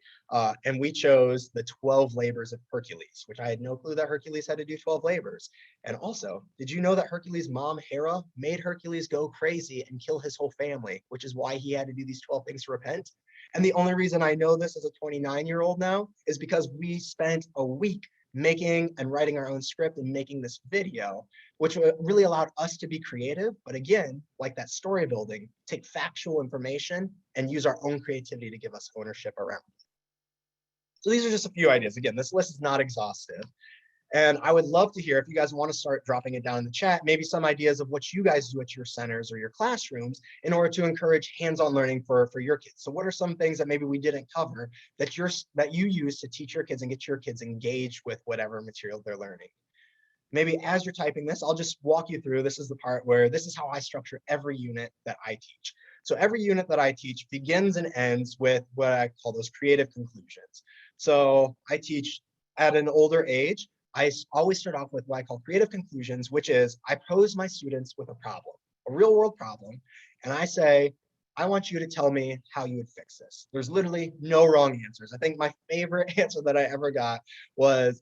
And we chose the 12 labors of Hercules, which I had no clue that Hercules had to do 12 labors. And also, did you know that Hercules' mom, Hera, made Hercules go crazy and kill his whole family, which is why he had to do these 12 things to repent? And the only reason I know this as a 29-year-old now is because we spent a week making and writing our own script and making this video, which really allowed us to be creative. But again, like that story building, take factual information and use our own creativity to give us ownership around it. So these are just a few ideas. Again, this list is not exhaustive. And I would love to hear, if you guys want to start dropping it down in the chat, maybe some ideas of what you guys do at your centers or your classrooms in order to encourage hands-on learning for your kids. So what are some things that maybe we didn't cover that you use to teach your kids and get your kids engaged with whatever material they're learning? Maybe as you're typing this, I'll just walk you through. This is the part where this is how I structure every unit that I teach. So every unit that I teach begins and ends with what I call those creative conclusions. So I teach at an older age. I always start off with what I call creative conclusions, which is I pose my students with a problem, a real world problem. And I say, I want you to tell me how you would fix this. There's literally no wrong answers. I think my favorite answer that I ever got was,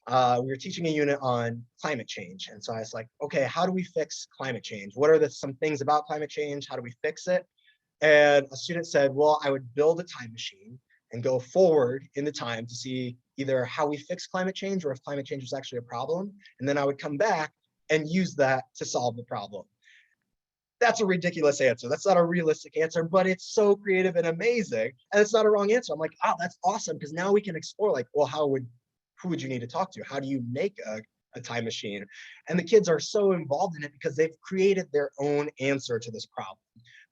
we were teaching a unit on climate change. And so I was like, okay, how do we fix climate change? What are some things about climate change? How do we fix it? And a student said, well, I would build a time machine and go forward in the time to see either how we fix climate change or if climate change was actually a problem. And then I would come back and use that to solve the problem. That's a ridiculous answer. That's not a realistic answer, but it's so creative and amazing. And it's not a wrong answer. I'm like, oh, that's awesome. Because now we can explore like, well, who would you need to talk to? How do you make a time machine? And the kids are so involved in it because they've created their own answer to this problem,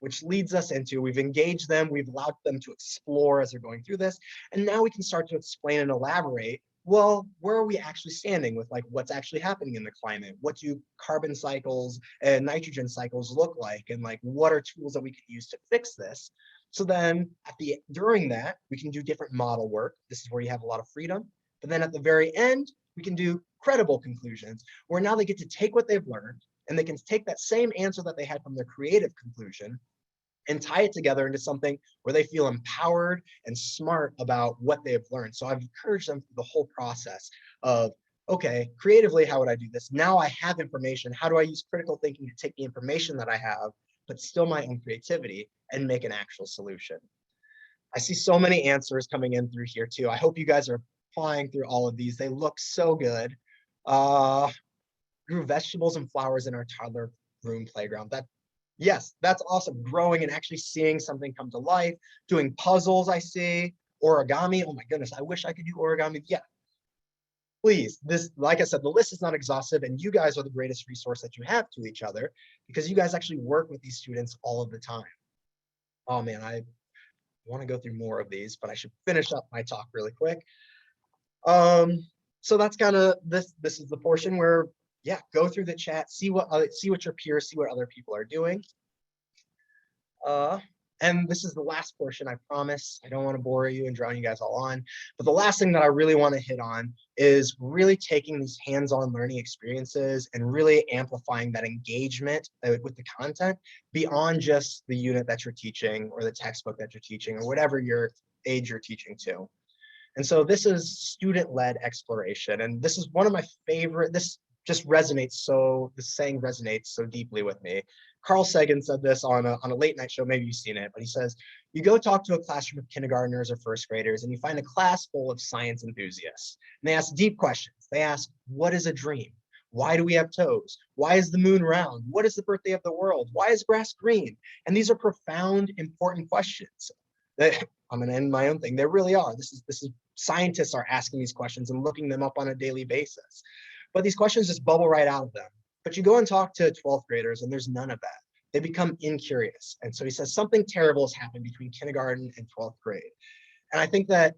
which leads us into, we've engaged them, we've allowed them to explore as they're going through this. And now we can start to explain and elaborate, well, where are we actually standing with like what's actually happening in the climate? What do carbon cycles and nitrogen cycles look like? And like, what are tools that we could use to fix this? So then during that, we can do different model work. This is where you have a lot of freedom. But then at the very end, we can do credible conclusions, where now they get to take what they've learned and they can take that same answer that they had from their creative conclusion and tie it together into something where they feel empowered and smart about what they have learned. So I've encouraged them through the whole process of, okay, creatively, how would I do this? Now I have information. How do I use critical thinking to take the information that I have, but still my own creativity and make an actual solution? I see so many answers coming in through here too. I hope you guys are applying through all of these. They look so good. Grew vegetables and flowers in our toddler room playground. Yes, that's awesome. Growing and actually seeing something come to life, doing puzzles, I see, origami. Oh my goodness, I wish I could do origami. Yeah, please. This, like I said, the list is not exhaustive and you guys are the greatest resource that you have to each other because you guys actually work with these students all of the time. Oh man, I want to go through more of these, but I should finish up my talk really quick. So that's kind of this is the portion where, yeah, go through the chat, see what your peers, see what other people are doing. And this is the last portion, I promise. I don't want to bore you and drown you guys all on. But the last thing that I really want to hit on is really taking these hands-on learning experiences and really amplifying that engagement with the content beyond just the unit that you're teaching or the textbook that you're teaching or whatever your age you're teaching to. And so this is student-led exploration. And this is one of my favorite, this just resonates the saying resonates so deeply with me. Carl Sagan said this on a late night show, maybe you've seen it, but he says, you go talk to a classroom of kindergartners or first graders and you find a class full of science enthusiasts. And they ask deep questions. They ask, what is a dream? Why do we have toes? Why is the moon round? What is the birthday of the world? Why is grass green? And these are profound, important questions. I'm going to end my own thing. They really are. This is scientists are asking these questions and looking them up on a daily basis. But these questions just bubble right out of them. But you go and talk to 12th graders and there's none of that. They become incurious. And so he says something terrible has happened between kindergarten and 12th grade. And I think that,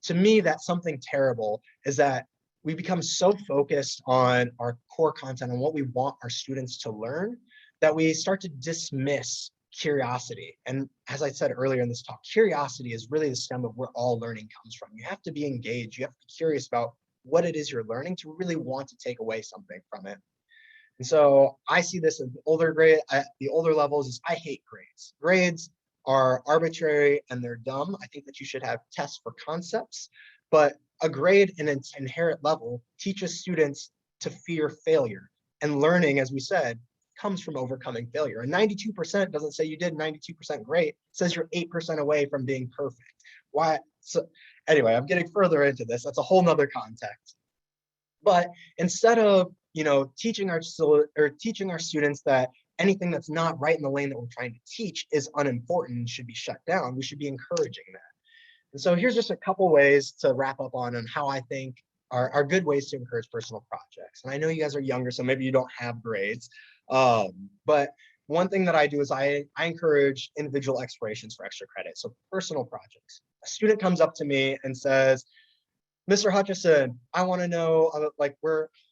to me, that something terrible is that we become so focused on our core content and what we want our students to learn that we start to dismiss curiosity. And as I said earlier in this talk, curiosity is really the stem of where all learning comes from. You have to be engaged. You have to be curious about what it is you're learning to really want to take away something from it. And so I see this at the older levels is I hate grades. Grades are arbitrary and they're dumb. I think that you should have tests for concepts, but a grade in its inherent level teaches students to fear failure. And learning, as we said, comes from overcoming failure. And 92% doesn't say you did 92% great. It says you're 8% away from being perfect. Why? So anyway, I'm getting further into this. That's a whole nother context. But instead of teaching our students that anything that's not right in the lane that we're trying to teach is unimportant and should be shut down, we should be encouraging that. And so here's just a couple ways to wrap up on how I think are good ways to encourage personal projects. And I know you guys are younger, so maybe you don't have grades. But one thing that I do is I encourage individual explorations for extra credit. So personal projects. A student comes up to me and says, Mr. Hutchison, I want to know,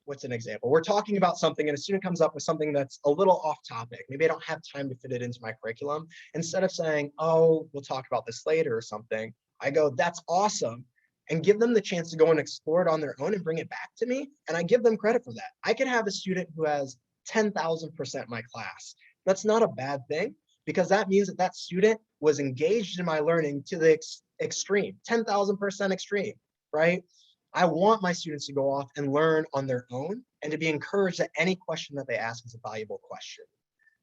what's an example? We're talking about something and a student comes up with something that's a little off topic. Maybe I don't have time to fit it into my curriculum. Instead of saying, oh, we'll talk about this later or something, I go, that's awesome. And give them the chance to go and explore it on their own and bring it back to me. And I give them credit for that. I can have a student who has 10,000% my class. That's not a bad thing because that means that student was engaged in my learning to the extreme, 10,000% extreme, right? I want my students to go off and learn on their own and to be encouraged that any question that they ask is a valuable question.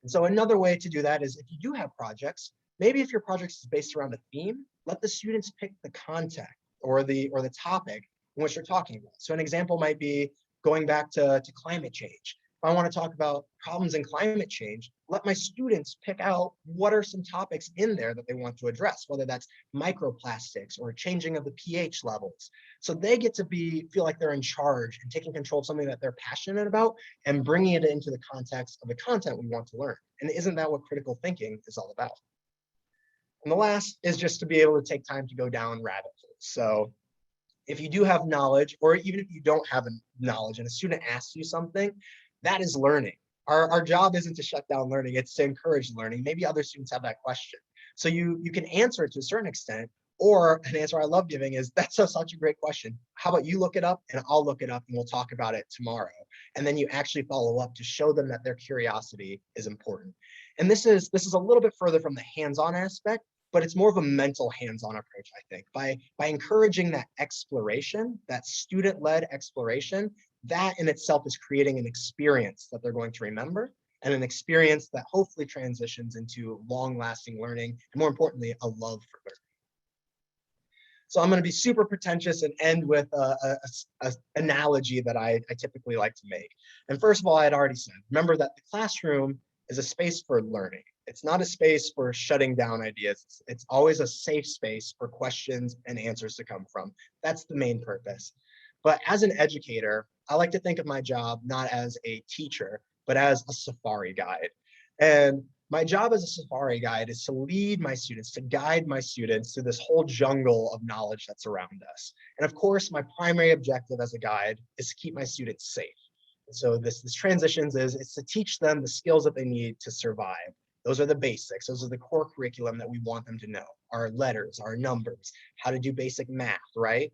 And so another way to do that is if you do have projects, Maybe if your project is based around a theme, let the students pick the content or the topic in which they're talking about. So an example might be going back to climate change. If I want to talk about problems in climate change, let my students pick out what are some topics in there that they want to address, whether that's microplastics or changing of the pH levels. So they get to feel like they're in charge and taking control of something that they're passionate about and bringing it into the context of the content we want to learn. And isn't that what critical thinking is all about? And the last is just to be able to take time to go down rabbit holes. So if you do have knowledge, or even if you don't have knowledge and a student asks you something, that is learning. Our job isn't to shut down learning, it's to encourage learning. Maybe other students have that question. So you can answer it to a certain extent, or an answer I love giving is, that's such a great question. How about you look it up and I'll look it up and we'll talk about it tomorrow. And then you actually follow up to show them that their curiosity is important. And this is a little bit further from the hands-on aspect, but it's more of a mental hands-on approach, I think. By encouraging that exploration, that student-led exploration, that in itself is creating an experience that they're going to remember, and an experience that hopefully transitions into long-lasting learning, and more importantly, a love for learning. So I'm going to be super pretentious and end with an analogy that I typically like to make. And first of all, I had already said, remember that the classroom is a space for learning. It's not a space for shutting down ideas. It's always a safe space for questions and answers to come from. That's the main purpose. But as an educator, I like to think of my job not as a teacher, but as a safari guide. And my job as a safari guide is to lead my students, to guide my students through this whole jungle of knowledge that's around us. And of course, my primary objective as a guide is to keep my students safe. So this transitions it's to teach them the skills that they need to survive. Those are the basics. Those are the core curriculum that we want them to know. Our letters, our numbers, how to do basic math, right?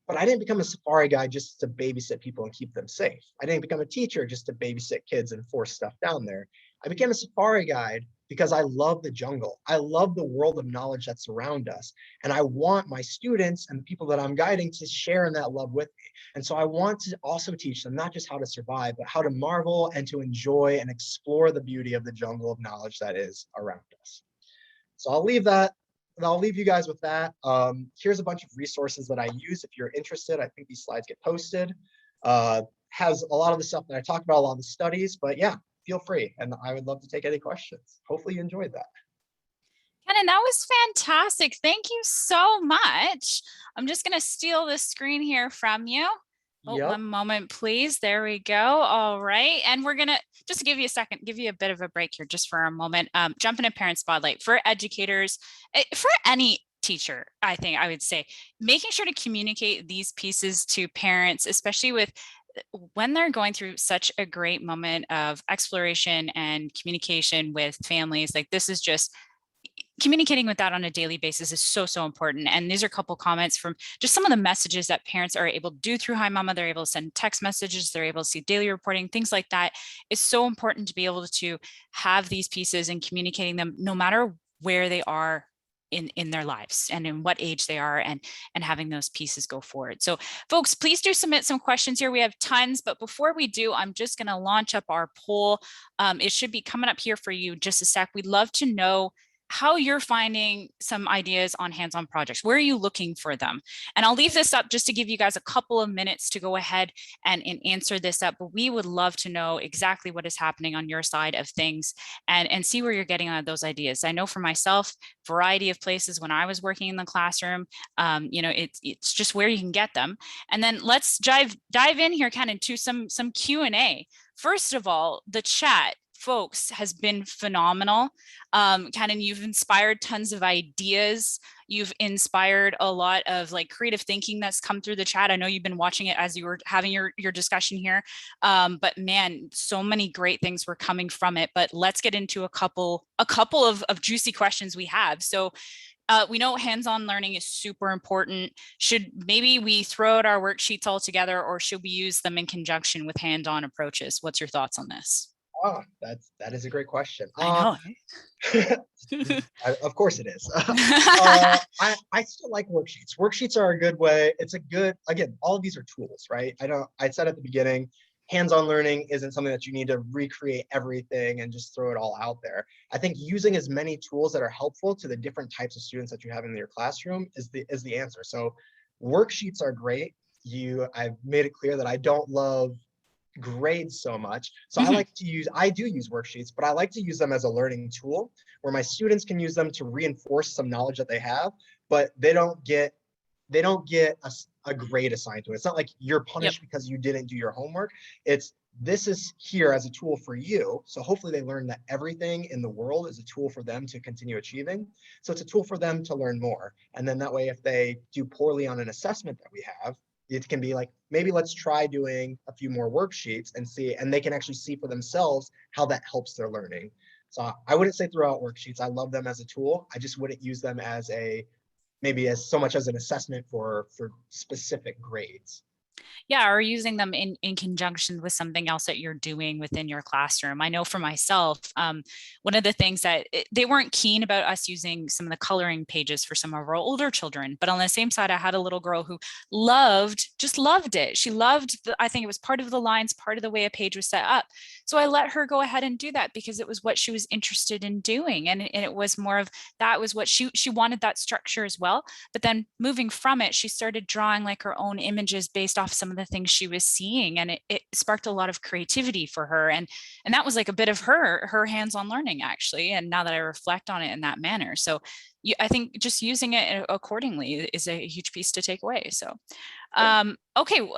But I didn't become a safari guide just to babysit people and keep them safe. I didn't become a teacher just to babysit kids and force stuff down there. I became a safari guide because I love the jungle. I love the world of knowledge that's around us. And I want my students and the people that I'm guiding to share in that love with me. And so I want to also teach them not just how to survive, but how to marvel and to enjoy and explore the beauty of the jungle of knowledge that is around us. So I'll leave that. And I'll leave you guys with that. Here's a bunch of resources that I use if you're interested. I think these slides get posted. Has a lot of the stuff that I talked about, a lot of the studies, but yeah, feel free. And I would love to take any questions. Hopefully you enjoyed that.
Kennen, that was fantastic. Thank you so much. I'm just going to steal the screen here from you. Oh,
Yep.
1 moment, please. There we go. All right. And we're going to, just to give you a second, give you a bit of a break here just for a moment, jump into parent spotlight for educators, for any teacher. I think I would say making sure to communicate these pieces to parents, especially when they're going through such a great moment of exploration and communication with families. Like, this is just communicating with that on a daily basis is so important. And these are a couple comments from just some of the messages that parents are able to do through Hi Mama. They're able to send text messages, they're able to see daily reporting, things like that. It's so important to be able to have these pieces and communicating them no matter where they are in their lives and in what age they are, and having those pieces go forward. So folks, please do submit some questions here. We have tons, but before we do, I'm just going to launch up our poll. It should be coming up here for you in just a sec. We'd love to know how you're finding some ideas on hands-on projects. Where are you looking for them? And I'll leave this up just to give you guys a couple of minutes to go ahead and answer this up, but we would love to know exactly what is happening on your side of things and see where you're getting on those ideas. I know for myself, variety of places when I was working in the classroom, it's just where you can get them. And then let's dive in here, Kennen, to some Q&A. First of all, the chat, folks, has been phenomenal. Kennen, you've inspired tons of ideas. You've inspired a lot of creative thinking that's come through the chat. I know you've been watching it as you were having your discussion here. But man, so many great things were coming from it. But let's get into a couple of juicy questions we have. So we know hands-on learning is super important. Should maybe we throw out our worksheets all together, or should we use them in conjunction with hands-on approaches? What's your thoughts on this?
Oh, that is a great question.
I know.
Of course it is. I still like worksheets. Worksheets are a good way. It's a good, again, all of these are tools, right? I said at the beginning, hands-on learning isn't something that you need to recreate everything and just throw it all out there. I think using as many tools that are helpful to the different types of students that you have in your classroom is the answer. So worksheets are great. I've made it clear that I don't love grades so much. So I do use worksheets, but I like to use them as a learning tool where my students can use them to reinforce some knowledge that they have, but they don't get a grade assigned to it. It's not like you're punished because you didn't do your homework. This is here as a tool for you. So hopefully they learn that everything in the world is a tool for them to continue achieving. So it's a tool for them to learn more. And then that way, if they do poorly on an assessment that we have, it can be like, maybe let's try doing a few more worksheets and see, and they can actually see for themselves how that helps their learning. So I wouldn't say throw out worksheets. I love them as a tool. I just wouldn't use them as maybe as so much as an assessment for specific grades.
Yeah, or using them in conjunction with something else that you're doing within your classroom. I know for myself, one of the things that they weren't keen about us using some of the coloring pages for some of our older children, but on the same side, I had a little girl who just loved it. She loved, I think it was part of the lines, part of the way a page was set up. So I let her go ahead and do that because it was what she was interested in doing. And it was more of, that was what she wanted, that structure as well. But then moving from it, she started drawing like her own images based off some of the things she was seeing, and it sparked a lot of creativity for her, and that was like a bit of her hands-on learning, actually. And now that I reflect on it in that manner, so I think just using it accordingly is a huge piece to take away. So okay,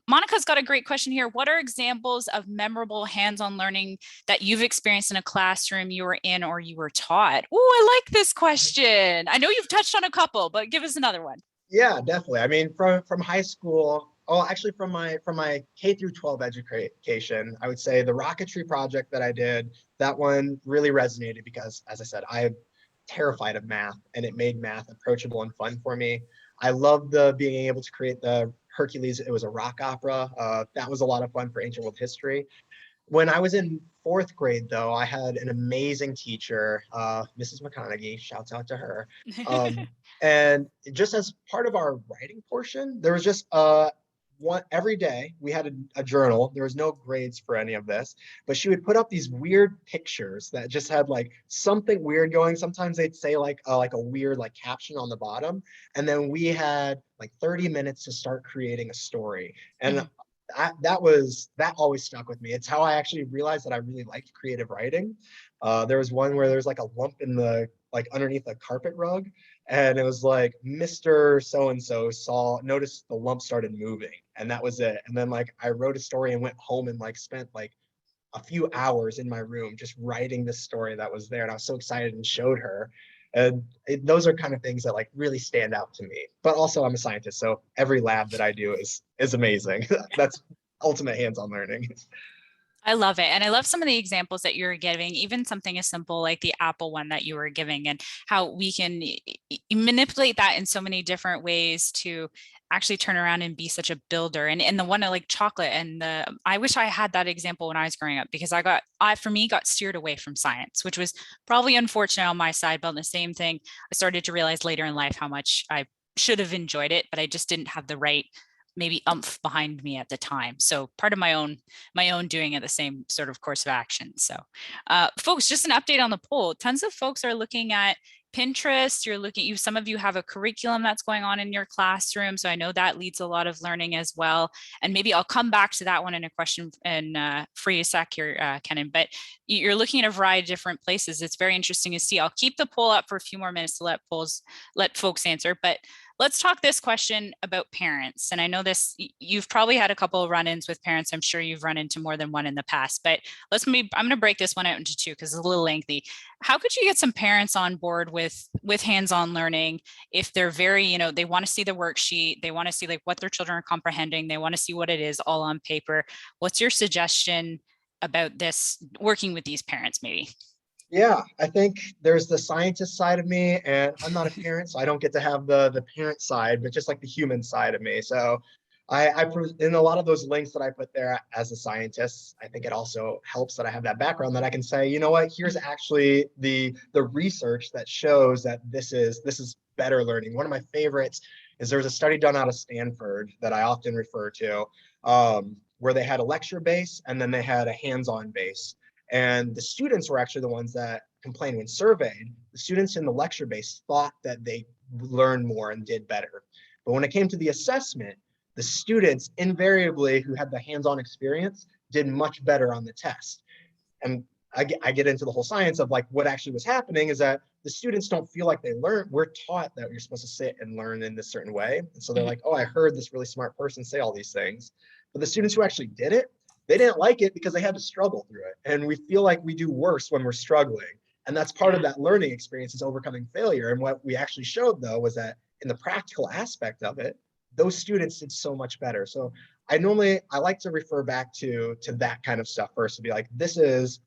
Monica's got a great question here. What are examples of memorable hands-on learning that you've experienced in a classroom you were in or you were taught? Oh, I like this question. I know you've touched on a couple, but give us another one.
Yeah, definitely. I mean, from high school, actually from my K through 12 education, I would say the rocketry project that I did, that one really resonated because, as I said, I'm terrified of math, and it made math approachable and fun for me. I loved being able to create the Hercules. It was a rock opera. That was a lot of fun for ancient world history. When I was in 4th grade, though, I had an amazing teacher, Mrs. McConaughey, shouts out to her. And just as part of our writing portion, there was just every day we had a journal. There was no grades for any of this, but she would put up these weird pictures that just had like something weird going. Sometimes they'd say like a weird like caption on the bottom. And then we had like 30 minutes to start creating a story. And that always stuck with me. It's how I actually realized that I really liked creative writing. There was one where there's like a lump in the like underneath a carpet rug, and it was like Mr. So-and-so noticed the lump started moving, and that was it. And then like I wrote a story and went home and like spent like a few hours in my room just writing this story that was there, and I was so excited and showed her. And those are kind of things that like really stand out to me. But also I'm a scientist, so every lab that I do is amazing. That's ultimate hands-on learning.
I love it. And I love some of the examples that you're giving, even something as simple like the Apple one that you were giving, and how we can manipulate that in so many different ways to actually turn around and be such a builder. And the one like chocolate, and I wish I had that example when I was growing up, because for me got steered away from science, which was probably unfortunate on my side. But on the same thing, I started to realize later in life how much I should have enjoyed it, but I just didn't have the right maybe umph behind me at the time. So part of my own doing at the same sort of course of action. So folks, just an update on the poll. Tons of folks are looking at Pinterest. Some of you have a curriculum that's going on in your classroom. So I know that leads a lot of learning as well. And maybe I'll come back to that one in a question and for you a sec here, Kennen, but you're looking at a variety of different places. It's very interesting to see. I'll keep the poll up for a few more minutes to let folks answer, but let's talk this question about parents. And I know you've probably had a couple of run-ins with parents. I'm sure you've run into more than one in the past, but I'm going to break this one out into two because it's a little lengthy. How could you get some parents on board with hands-on learning if they're very, they want to see the worksheet, they want to see like what their children are comprehending, they want to see what it is all on paper? What's your suggestion about this, working with these parents maybe?
Yeah, I think there's the scientist side of me, and I'm not a parent, so I don't get to have the parent side, but just like the human side of me. So I in a lot of those links that I put there as a scientist, I think it also helps that I have that background that I can say, you know what, here's actually the research that shows that this is better learning. One of my favorites is there was a study done out of Stanford that I often refer to, where they had a lecture base and then they had a hands-on base. And the students were actually the ones that complained when surveyed. The students in the lecture base thought that they learned more and did better. But when it came to the assessment, the students invariably who had the hands-on experience did much better on the test. And I get into the whole science of like what actually was happening is that the students don't feel like they learn. We're taught that you're supposed to sit and learn in this certain way. And so they're like, oh, I heard this really smart person say all these things. But the students who actually did it, they didn't like it because they had to struggle through it. And we feel like we do worse when we're struggling. And that's part of that learning experience, is overcoming failure. And what we actually showed, though, was that in the practical aspect of it, those students did so much better. So I like to refer back to that kind of stuff first, to be like, this is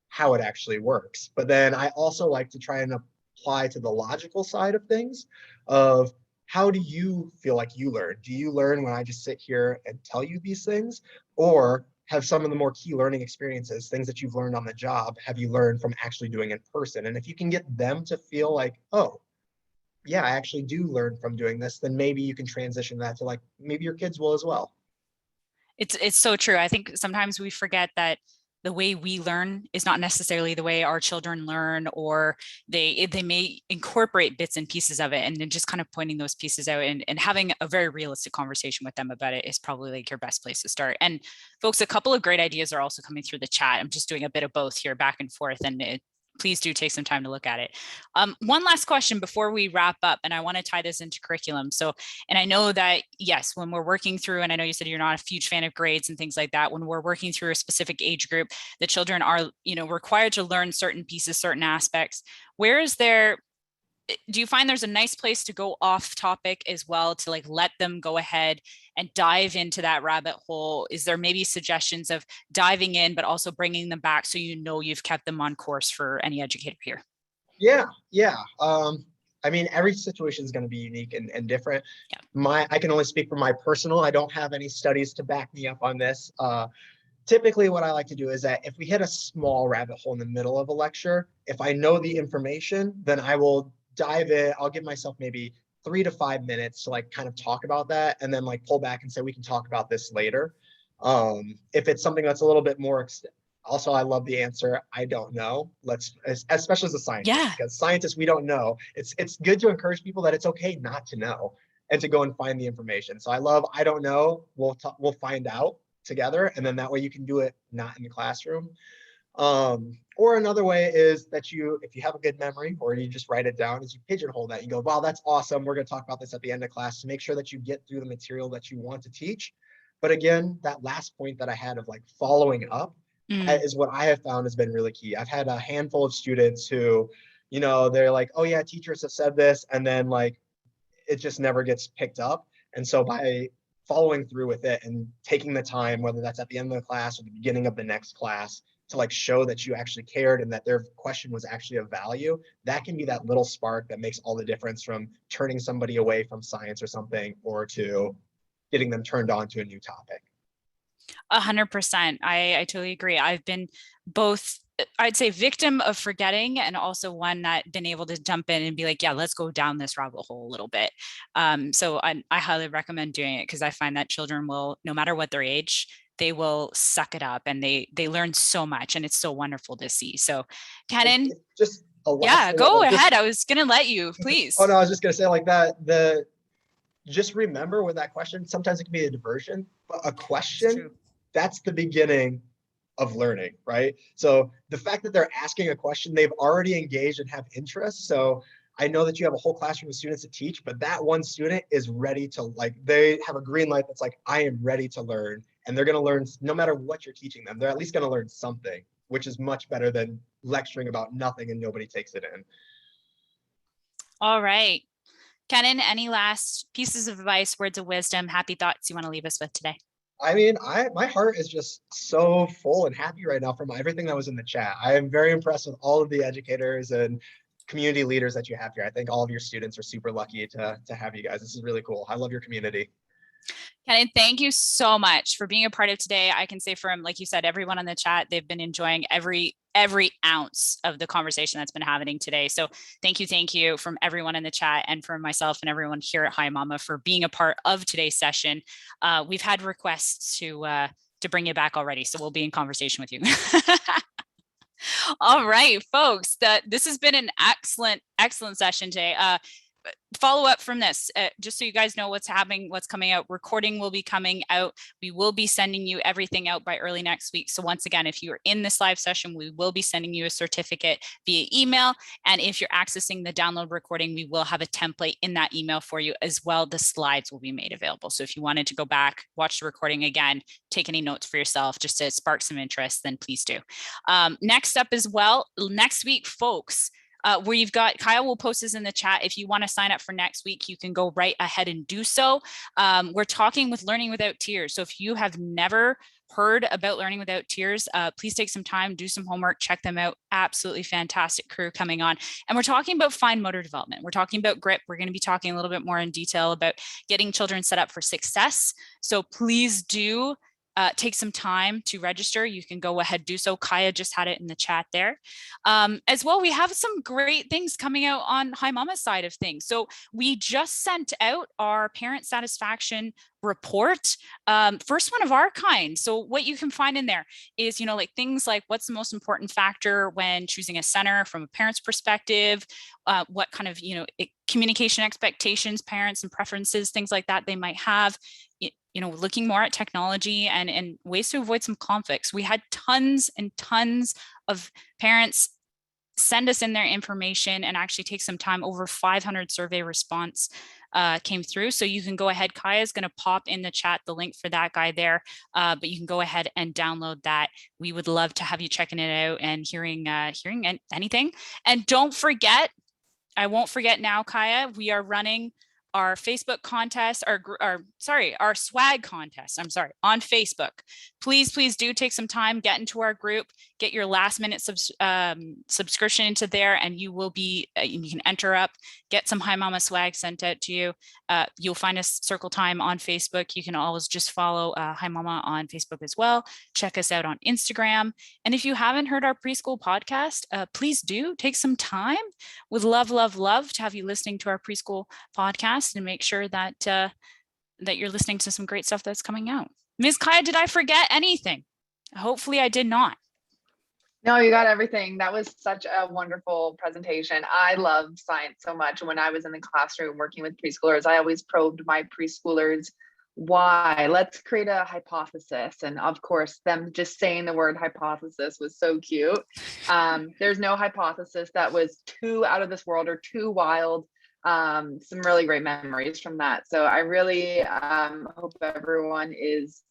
how it actually works. But then I also like to try and apply to the logical side of things of, how do you feel like you learn? Do you learn when I just sit here and tell you these things? Or have some of the more key learning experiences, things that you've learned on the job, have you learned from actually doing in person? And if you can get them to feel like, oh, yeah, I actually do learn from doing this, then maybe you can transition that to like, maybe your kids will as well.
It's so true. I think sometimes we forget that the way we learn is not necessarily the way our children learn, or they may incorporate bits and pieces of it, and then just kind of pointing those pieces out and having a very realistic conversation with them about it is probably like your best place to start. And folks, a couple of great ideas are also coming through the chat. I'm just doing a bit of both here, back and forth, and please do take some time to look at it. One last question before we wrap up, and I want to tie this into curriculum. So, and I know that, yes, when we're working through, and I know you said you're not a huge fan of grades and things like that, when we're working through a specific age group, the children are, required to learn certain pieces, certain aspects. Where is there, do you find there's a nice place to go off topic as well, to like let them go ahead and dive into that rabbit hole? Is there maybe suggestions of diving in, but also bringing them back so you've kept them on course for any educator here?
Yeah. I mean, every situation is going to be unique and different. Yeah. I can only speak for my personal. I don't have any studies to back me up on this. Typically, what I like to do is that if we hit a small rabbit hole in the middle of a lecture, if I know the information, then I will dive in. I'll give myself maybe 3 to 5 minutes to like kind of talk about that, and then like pull back and say, we can talk about this later. If it's something that's a little bit more also, I love the answer, I don't know. Especially as a scientist, because scientists, we don't know. It's good to encourage people that it's okay not to know and to go and find the information. So I love, I don't know, we'll find out together. And then that way you can do it not in the classroom. Or another way is that if you have a good memory, or you just write it down, is you pigeonhole that. You go, wow, that's awesome. We're going to talk about this at the end of class, to make sure that you get through the material that you want to teach. But again, that last point that I had of like following up is what I have found has been really key. I've had a handful of students who, they're like, oh yeah, teachers have said this, and then like it just never gets picked up. And so by following through with it and taking the time, whether that's at the end of the class or the beginning of the next class, to like show that you actually cared and that their question was actually of value, that can be that little spark that makes all the difference from turning somebody away from science or something, or to getting them turned on to a new topic.
100%. I totally agree. I've been both, I'd say, victim of forgetting, and also one that been able to jump in and be like, yeah, let's go down this rabbit hole a little bit. So I highly recommend doing it, because I find that children will, no matter what their age, they will suck it up, and they learn so much, and it's so wonderful to see. So Kennen,
just
go ahead. I was gonna let you, please.
Oh no, I was just gonna say like that. Just remember with that question, sometimes it can be a diversion, but a question, that's the beginning of learning, right? So the fact that they're asking a question, they've already engaged and have interest. So I know that you have a whole classroom of students to teach, but that one student is ready to, like, they have a green light that's like, I am ready to learn. And they're going to learn no matter what you're teaching them. They're at least going to learn something, which is much better than lecturing about nothing and nobody takes it in.
All right. Kennen, any last pieces of advice, words of wisdom, happy thoughts you want to leave us with today?
I mean, my heart is just so full and happy right now from everything that was in the chat. I am very impressed with all of the educators and community leaders that you have here. I think all of your students are super lucky to have you guys. This is really cool. I love your community.
Kennen, thank you so much for being a part of today. I can say from, like you said, everyone on the chat, they've been enjoying every ounce of the conversation that's been happening today. So thank you from everyone in the chat, and from myself and everyone here at Hi Mama for being a part of today's session. We've had requests to to bring you back already. So we'll be in conversation with you. All right, folks, this has been an excellent session today. Follow up from this, just so you guys know what's happening, what's coming out. Recording will be coming out. We will be sending you everything out by early next week. So once again, if you're in this live session, we will be sending you a certificate via email. And if you're accessing the download recording, we will have a template in that email for you as well. The slides will be made available. So if you wanted to go back, watch the recording again, take any notes for yourself, just to spark some interest, then please do. Next up as well, next week, folks, where you've got, Kyle will post this in the chat. If you want to sign up for next week, you can go right ahead and do so. We're talking with Learning Without Tears. So if you have never heard about Learning Without Tears, please take some time, do some homework, check them out. Absolutely fantastic crew coming on. And we're talking about fine motor development. We're talking about grip. We're going to be talking a little bit more in detail about getting children set up for success. So please do take some time to register. You can go ahead, do so. Kaya just had it in the chat there. As well, we have some great things coming out on Hi Mama's side of things. So we just sent out our parent satisfaction report, first one of our kind. So what you can find in there is, like things like what's the most important factor when choosing a center from a parent's perspective, what kind of, communication expectations, parents and preferences, things like that they might have. Looking more at technology and ways to avoid some conflicts. We had tons and tons of parents send us in their information and actually take some time. Over 500 survey response came through. So you can go ahead. Kaya is going to pop in the chat the link for that guy there, but you can go ahead and download that. We would love to have you checking it out and hearing anything. And don't forget, I won't forget now, Kaya, we are running our Facebook contest, our swag contest, on Facebook. Please do take some time, get into our group, get your last minute subscription into there, and you will be, you can enter up, get some Hi Mama swag sent out to you. You'll find us Circle Time on Facebook. You can always just follow Hi Mama on Facebook as well. Check us out on Instagram. And if you haven't heard our preschool podcast, please do take some time. Would love to have you listening to our preschool podcast and make sure that that you're listening to some great stuff that's coming out. Ms. Kaya, did I forget anything? Hopefully I did not.
No, you got everything. That was such a wonderful presentation. I love science so much. When I was in the classroom working with preschoolers, I always probed my preschoolers, why? Let's create a hypothesis. And of course, them just saying the word hypothesis was so cute. There's no hypothesis that was too out of this world or too wild. Some really great memories from that. So I really hope everyone is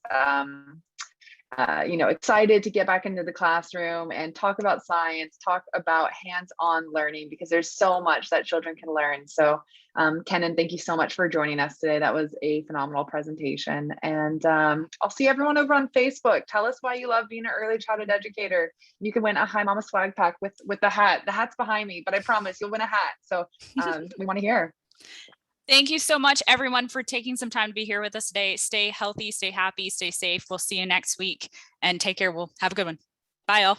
excited to get back into the classroom and talk about science, talk about hands-on learning, because there's so much that children can learn. So Kennen, thank you so much for joining us today. That was a phenomenal presentation. And I'll see everyone over on Facebook. Tell us why you love being an early childhood educator. You can win a Hi Mama swag pack with the hat. The hat's behind me, but I promise you'll win a hat. So we want to hear.
Thank you so much, everyone, for taking some time to be here with us today. Stay healthy, stay happy, stay safe. We'll see you next week, and take care. We'll have a good one. Bye, all.